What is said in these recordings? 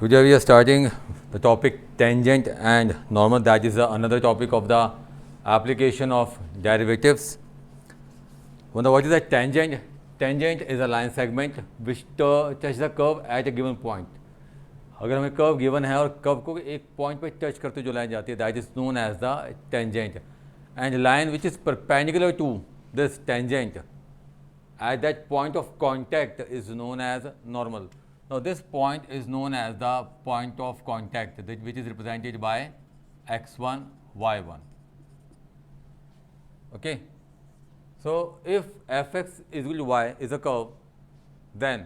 Today we are starting the topic tangent and normal, that is another topic of the application of derivatives. What is a tangent? Tangent is a line segment which touches the curve at a given point. अगर हमें curve given है और curve को एक point पे touch करते जो line जाती है, that is known as the tangent. And line which is perpendicular to this tangent at that point of contact is known as normal. Now this point is known as the point of contact, which is represented by x1, y1. Okay. So if fx is equal to y is a curve, then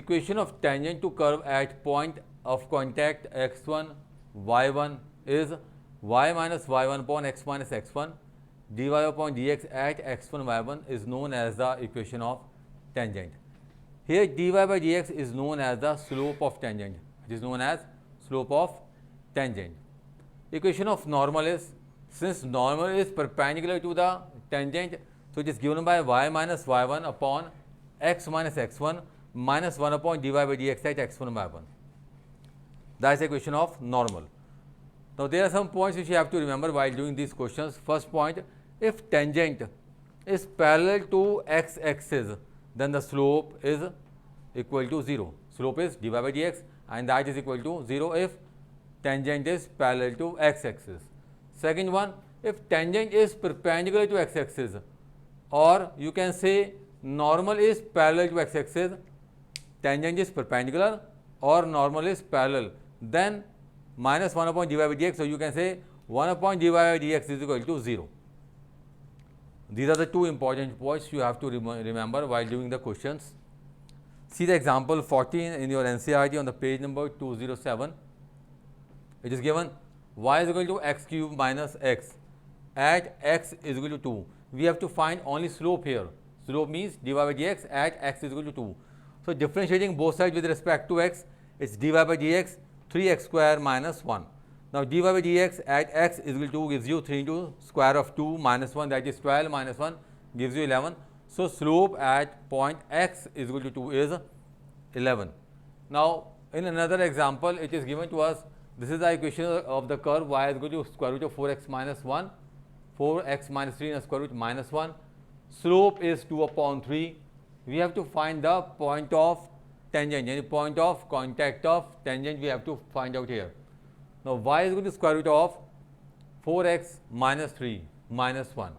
equation of tangent to curve at point of contact x1, y1 is y minus y1 upon x minus x1 dy upon dx at x1 y1 is known as the equation of tangent. Here dy by dx is known as the slope of tangent. It is known as slope of tangent. Equation of normal is, since normal is perpendicular to the tangent, so it is given by y minus y1 upon x minus x1 minus 1 upon dy by dx at x1 y1. That is the equation of normal. Now there are some points which you have to remember while doing these questions. First point, if tangent is parallel to x-axis, then the slope is equal to 0. Slope is dy by dx and that is equal to 0 if tangent is parallel to x-axis. Second one, if tangent is perpendicular to x-axis, or you can say normal is parallel to x-axis, tangent is perpendicular or normal is parallel, then minus 1 upon dy by dx, so you can say 1 upon dy by dx is equal to 0. These are the two important points you have to remember while doing the questions. See the example 14 in your NCERT on the page number 207. It is given y is equal to x cube minus x at x is equal to 2. We have to find only slope here. Slope means dy by dx at x is equal to 2. So differentiating both sides with respect to x, it's dy by dx 3x square minus 1. Now dy by dx at x is equal to gives you 3 into square of 2 minus 1, that is 12 minus 1 gives you 11. So slope at point x is equal to 2 is 11. Now in another example it is given to us, this is the equation of the curve y is equal to square root of 4x minus 1, 4x minus 3 and square root minus 1. Slope is 2 upon 3. We have to find the point of tangent, any point of contact of tangent we have to find out here. Now y is equal to square root of 4x minus 3 minus 1.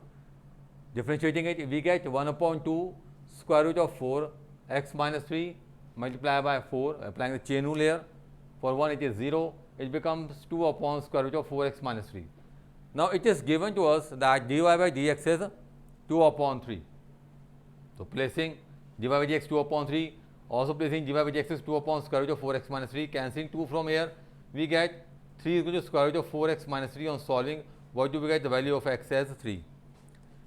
Differentiating it, we get 1 upon 2 square root of 4 x minus 3 multiply by 4, applying the chain rule here. For 1 it is 0, it becomes 2 upon square root of 4x minus 3. Now it is given to us that dy by dx is 2 upon 3. So placing dy by dx 2 upon 3, also placing dy by dx is 2 upon square root of 4x minus 3, cancelling 2 from here, we get 3 is equal to square root of 4x minus 3. On solving, what do we get? The value of x as 3.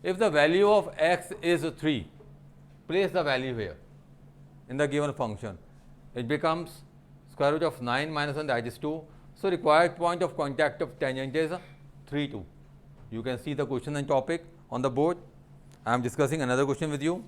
If the value of x is 3, place the value here in the given function. It becomes square root of 9 minus 1, that is 2. So required point of contact of tangent is 3, 2. You can see the question and topic on the board. I am discussing another question with you.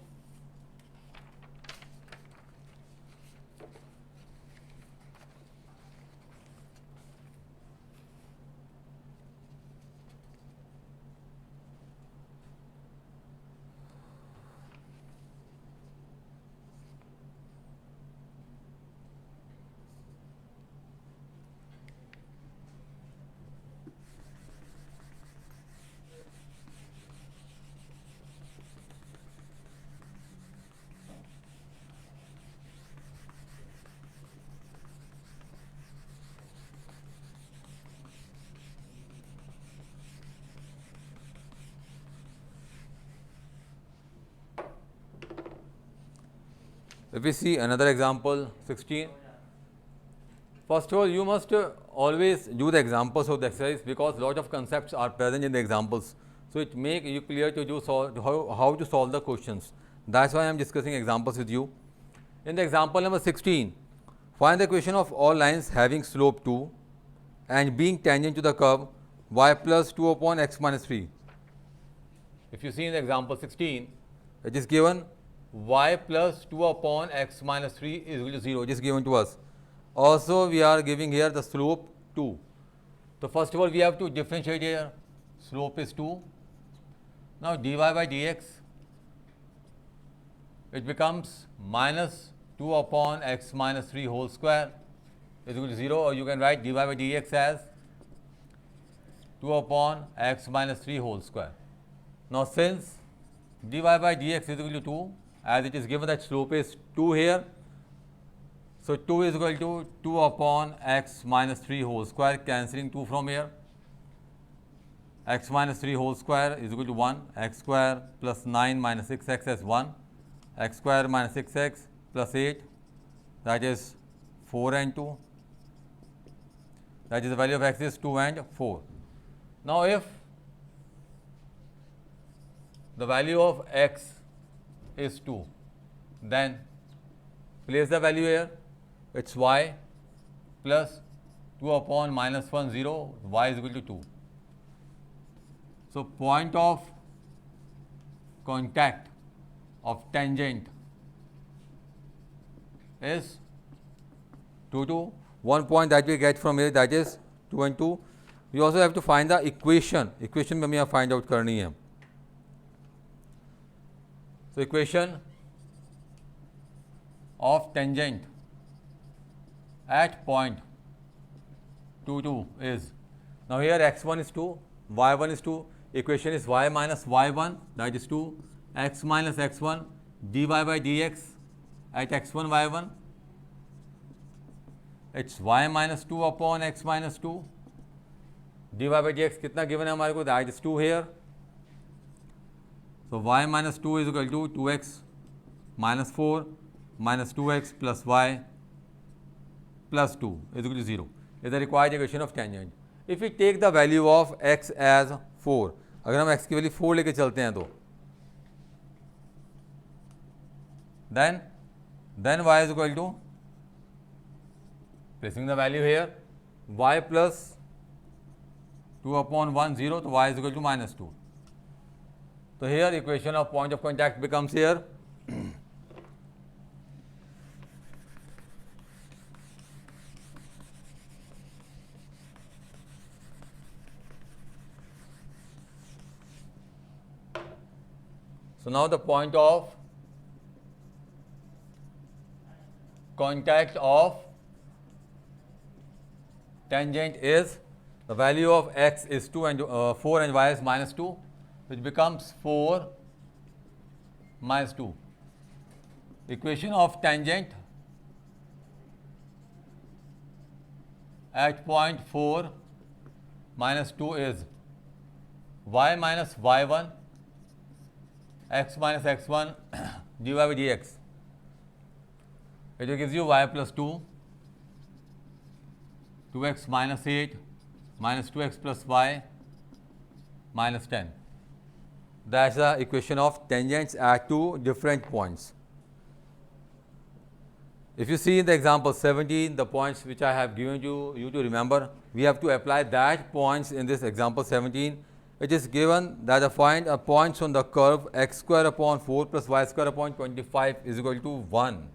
If we see another example 16, first of all you must always do the examples of the exercise because lot of concepts are present in the examples. So it make you clear to do how to solve the questions. That's why I am discussing examples with you. In the example number 16, find the equation of all lines having slope 2 and being tangent to the curve y plus 2 upon x minus 3. If you see in the example 16, it is given y plus 2 upon x minus 3 is equal to 0. It is given to us. Also we are giving here the slope 2. So first of all we have to differentiate here. Slope is 2. Now dy by dx, it becomes minus 2 upon x minus 3 whole square is equal to 0, or you can write dy by dx as 2 upon x minus 3 whole square. Now since dy by dx is equal to 2, as it is given that slope is 2 here, so 2 is equal to 2 upon x minus 3 whole square, cancelling 2 from here. X minus 3 whole square is equal to 1, x square plus 9 minus 6x as 1, x square minus 6x plus 8, that is 4 and 2, that is the value of x is 2 and 4. Now if the value of x is 2, then place the value here, it's y plus 2 upon minus 1 0, y is equal to 2. So point of contact of tangent is 2, 2. One point that we get from here, that is 2 and 2. We also have to find the equation में हमें यहाँ find out करनी है. So equation of tangent at point 2, 2 is, now here x1 is 2, y1 is 2, equation is y minus y1, that is 2, x minus x1 dy by dx at x1 y1, it's y minus 2 upon x minus 2, dy by dx कितना given है हमारे को, that is 2 here. So y minus 2 is equal to 2x minus 4 minus 2x plus y plus 2 is equal to 0 is the required equation of tangent. If we take the value of x as 4, अगर हम x की value 4 लेके चलते हैं तो then y is equal to, placing the value here, y plus 2 upon 1 0, so y is equal to minus 2. So here equation of point of contact becomes here so now the point of contact of tangent is, the value of x is 2 and 4 and y is minus 2, which becomes 4 minus 2. Equation of tangent at point 4 minus 2 is y minus y1 x minus x1 dy by dx. It gives you y plus 2, 2x minus 8 minus 2x plus y minus 10. That's the equation of tangents at two different points. If you see in the example 17, the points which I have given you to remember, we have to apply that points in this example 17. It is given that the find points on the curve x square upon 4 plus y square upon 25 is equal to 1.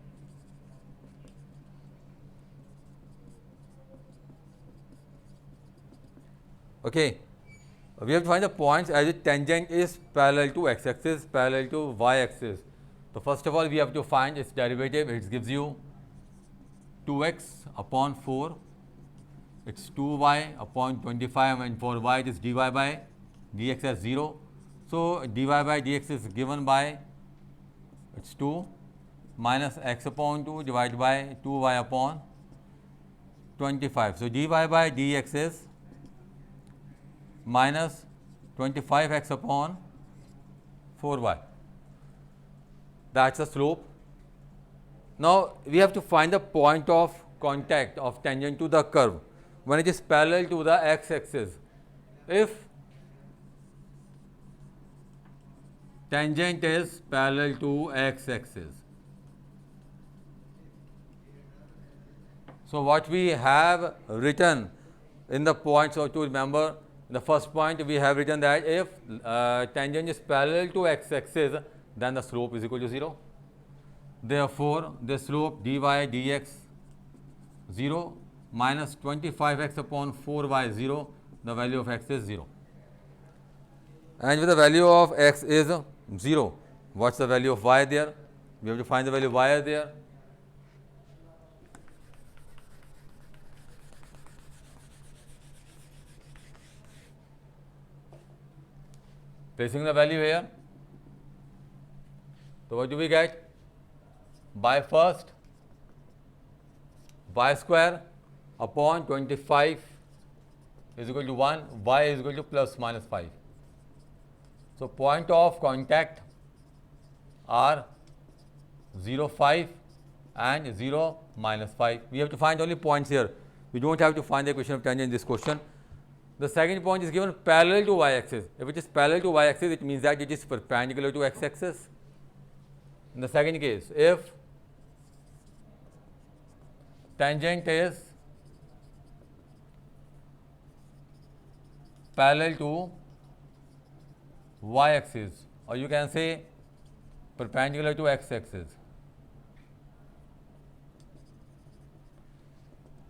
Okay. We have to find the points as the tangent is parallel to x-axis, parallel to y-axis. So first of all, we have to find its derivative. It gives you 2x upon 4. It's 2y upon 25, and for y it is dy by dx as 0. So dy by dx is given by, it's 2 minus x upon 2 divided by 2y upon 25. So dy by dx is minus 25x upon 4y. That's the slope. Now we have to find the point of contact of tangent to the curve when it is parallel to the x-axis. If tangent is parallel to x-axis, so what we have written in the points, or to remember, the first point we have written that if tangent is parallel to x-axis, then the slope is equal to 0. Therefore, the slope dy dx 0 minus 25x upon 4y 0, the value of x is 0. And with the value of x is 0, what's the value of y there? We have to find the value of y there. Placing the value here. So what do we get? By first, y square upon 25 is equal to 1, y is equal to plus minus 5. So point of contact are 0, 5 and 0, minus 5. We have to find only points here. We don't have to find the equation of tangent in this question. The second point is given parallel to y-axis. If it is parallel to y-axis, it means that it is perpendicular to x-axis. In the second case, if tangent is parallel to y-axis, or you can say perpendicular to x-axis,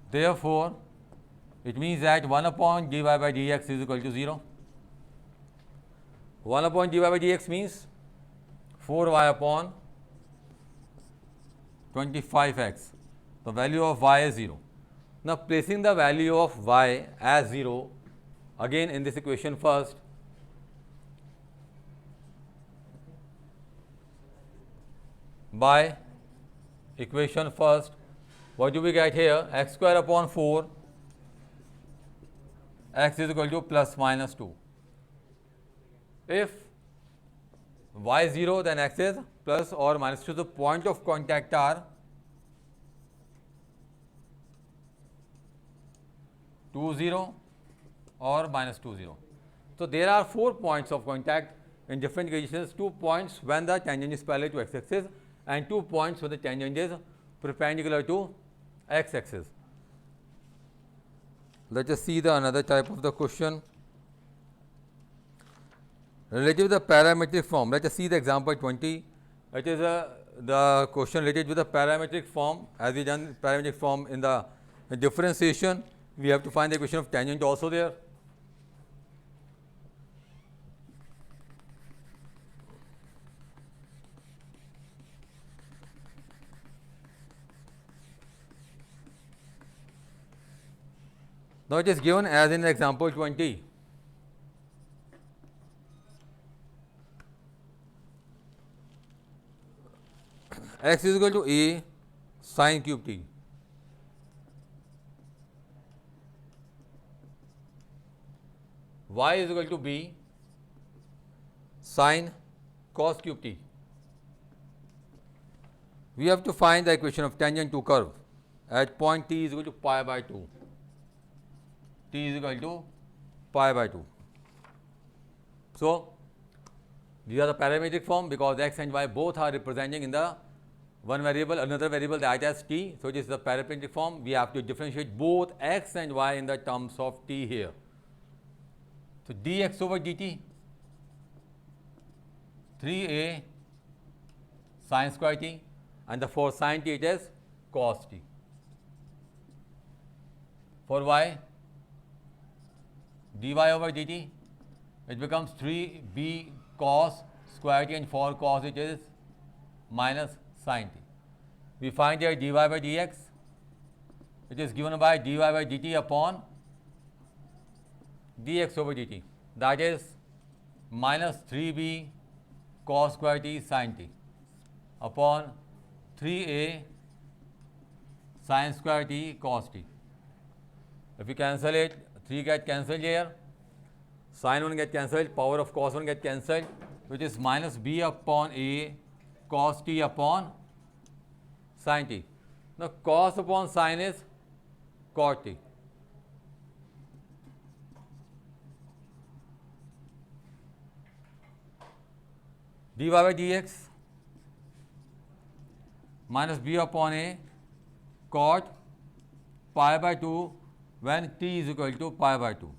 therefore it means that 1 upon dy by dx is equal to 0. 1 upon dy by dx means 4y upon 25x. The value of y is 0. Now placing the value of y as 0 again in this equation first, by equation first, what do we get here? X square upon 4, x is equal to plus minus 2. If y is 0, then x is plus or minus 2. The point of contact are 2, 0 or minus 2, 0. So there are 4 points of contact in different conditions, 2 points when the tangent is parallel to x-axis and 2 points when the tangent is perpendicular to x-axis. Let us see the another type of the question related with the parametric form. Let us see the example 20. It is the question related with the parametric form. As we done parametric form in the differentiation, we have to find the equation of tangent also there. Now it is given as in example 20. X is equal to a sin cube t. Y is equal to b sin cos cube t. We have to find the equation of tangent to curve at point t is equal to pi by 2. T is equal to pi by 2. So these are the parametric form because x and y both are representing in the one variable, another variable that has t. So it is the parametric form. We have to differentiate both x and y in the terms of t here. So dx over dt, 3a sin square t, and the for sin t it is cos t. For y, dy over dt, it becomes 3b cos square t, and for cos it is minus sin t. We find here dy by dx, it is given by dy by dt upon dx over dt, that is minus 3b cos square t sin t upon 3a sin square t cos t. If we cancel it, 3 get cancelled here, sin 1 get cancelled, power of cos 1 get cancelled, which is minus b upon a cos t upon sin t. Now cos upon sin is cot t. dy by dx minus b upon a cot pi by 2 when t is equal to pi by 2.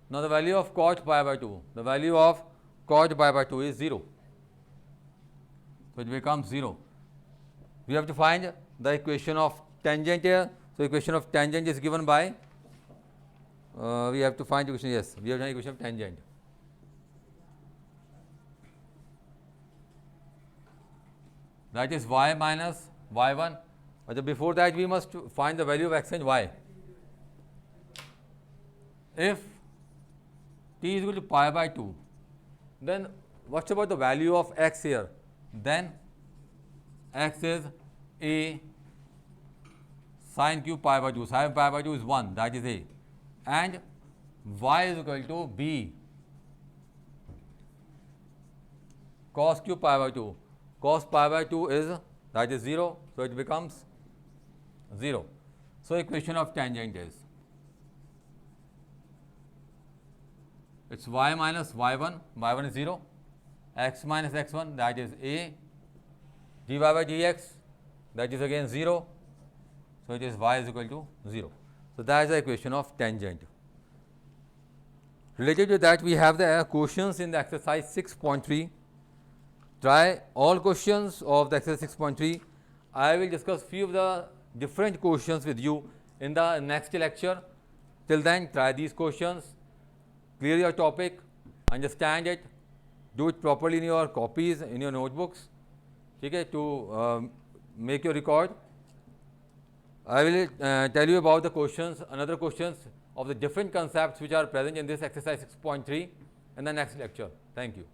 Now the value of cot pi by 2, the value of cot pi by 2 is 0. So it becomes 0. we have to find the equation of tangent here. So equation of tangent is given by, we have to find equation, yes, we have done equation of tangent. That is y minus y1. But before that we must find the value of x and y. If t is equal to pi by 2, then what's about the value of x here? Then x is a sine cube pi by 2. Sine pi by 2 is 1, that is a. And y is equal to b cos cube pi by 2. Cos pi by 2 is, that is 0, so it becomes 0. So equation of tangent is, it's y minus y1, y1 is 0, x minus x1, that is a, dy by dx, that is again 0, so it is y is equal to 0. So that is the equation of tangent. Related to that, we have the questions in the exercise 6.3. Try all questions of the exercise 6.3. I will discuss few of the different questions with you in the next lecture. Till then, try these questions, clear your topic, understand it, do it properly in your copies, in your notebooks, okay, to make your record. I will tell you about the questions, another questions of the different concepts which are present in this exercise 6.3 in the next lecture. Thank you.